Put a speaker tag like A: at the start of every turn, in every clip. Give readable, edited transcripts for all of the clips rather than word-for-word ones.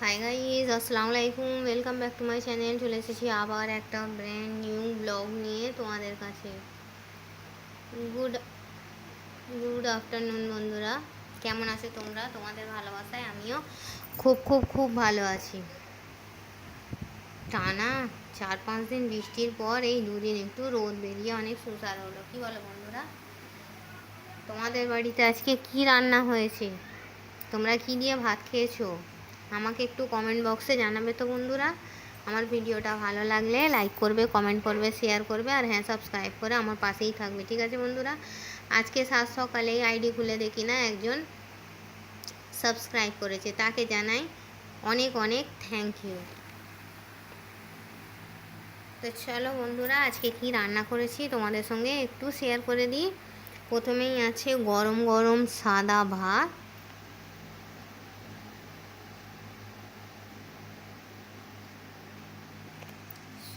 A: Hi guys, আসসালামু আলাইকুম। Welcome back to my channel. চলে এসেছি আবার একটা ব্র্যান্ড নিউ ব্লগ নিয়ে তোমাদের কাছে। গুড গুড আফটারনুন বন্ধুরা, কেমন আছো তোমরা? তোমাদের ভালোবাসায় আমিও খুব খুব খুব ভালো আছি। টানা 4-5 দিন বৃষ্টির পর এই দুদিন একটু রোদ বেরিয়ে অনেক সুসার হলো। কি বলো বন্ধুরা? তোমাদের বাড়িতে আজকে কি রান্না হয়েছে? তোমরা কি দিয়ে ভাত খেয়েছো? আমাকে একটু কমেন্ট বক্সে জানাবে তো বন্ধুরা। আমার ভিডিওটা ভালো লাগলে লাইক করবে, কমেন্ট করবে, শেয়ার করবে, আর হ্যাঁ, সাবস্ক্রাইব করে আমার পাশেই থাকবে। ঠিক আছে বন্ধুরা? আজকে সাত সকালেই আইডি খুলে দেখি না একজন সাবস্ক্রাইব করেছে, তাকে জানাই অনেক অনেক থ্যাংক ইউ। তো চলো বন্ধুরা, আজকে কি রান্না করেছি তোমাদের সঙ্গে একটু শেয়ার করে দিই। প্রথমেই আছে গরম গরম সাদা ভাত,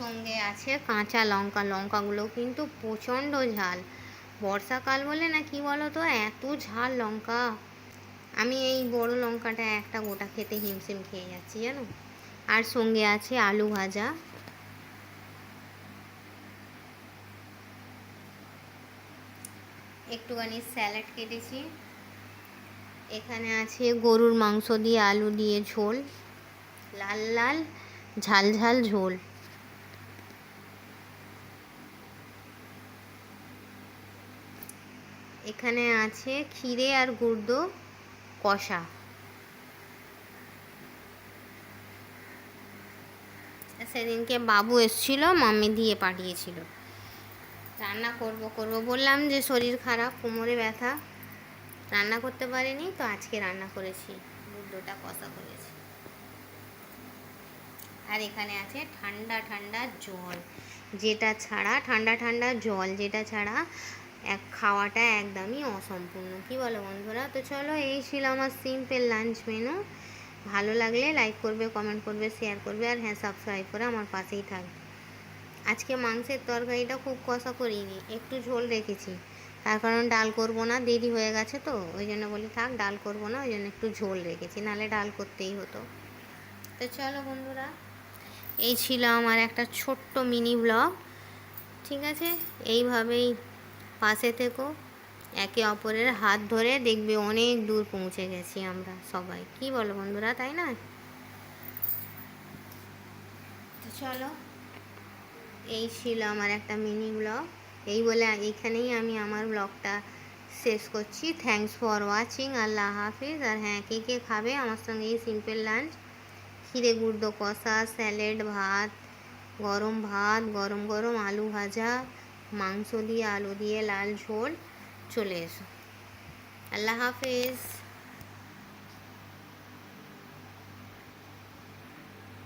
A: সঙ্গে আছে কাঁচা লঙ্কা। লঙ্কাগুলো কিন্তু প্রচণ্ড ঝাল, বর্ষাকাল বলে না কি বলো তো, এত ঝাল লঙ্কা। আমি এই বড় লঙ্কাটা একটা গোটা খেতে হিমশিম খেয়ে যাচ্ছি জানো। আর সঙ্গে আছে আলু ভাজা, একটুখানি স্যালাড কেটেছি। এখানে আছে গরুর মাংস দিয়ে আলু দিয়ে ঝোল, লাল লাল ঝাল ঝাল ঝোল। এখানে আছে ক্ষীরে আর গুড় কষা। সেদিনকে বাবু এসেছিল, মাম্মি দিয়ে পাঠিয়েছিল। রান্না করব বললাম যে শরীর খারাপ, কোমরে ব্যথা, রান্না করতে পারিনি, তো আজকে রান্না করেছি, গুড়টা কষা করেছি। আর এখানে আছে ঠান্ডা ঠান্ডা জল, যেটা ছাড়া ঠান্ডা ঠান্ডা জল যেটা ছাড়া খাওয়াটা একদমই অসম্পূর্ণ। কি বলো বন্ধুরা? তো চলো, এই ছিল আমার সিম্পল লাঞ্চ মেনু। ভালো লাগলে লাইক করবে, কমেন্ট করবে, শেয়ার করবে, আর হ্যাঁ, সাবস্ক্রাইব করে আমার পাশেই থাকবে। আজকে মাংসের তরকারিটা খুব কষা করিনি, একটু ঝোল রেখেছি, তার কারণ ডাল করবো না, দেরি হয়ে গেছে তো, ওই জন্য বলি থাক ডাল করবো না, ওই জন্য একটু ঝোল রেখেছি, নাহলে ডাল করতেই হতো। তো চলো বন্ধুরা, এই ছিল আমার একটা ছোট্ট মিনি ব্লগ। ঠিক আছে, এইভাবেই পাশে থেকো, একে অপরের হাত ধরে দেখবে অনেক দূর পৌঁছে গেছি আমরা সবাই। কি বলো বন্ধুরা, তাই না? তো চলো, এই ছিল আমার একটা মিনি ব্লগ। এই বলে এইখানেই আমি আমার ব্লগটা শেষ করছি। Thanks for watching. আল্লাহ হাফিজ। আর হ্যাঁ, কে কে খাবে আমার সঙ্গে এই সিম্পল লাঞ্চ? ক্ষীরে গুড় কষা, স্যালাড, ভাত, গরম গরম আলু ভাজা, মাংস দিয়ে আলু দিয়ে লাল ঝোল, চলে এসো। আল্লাহ হাফিজ।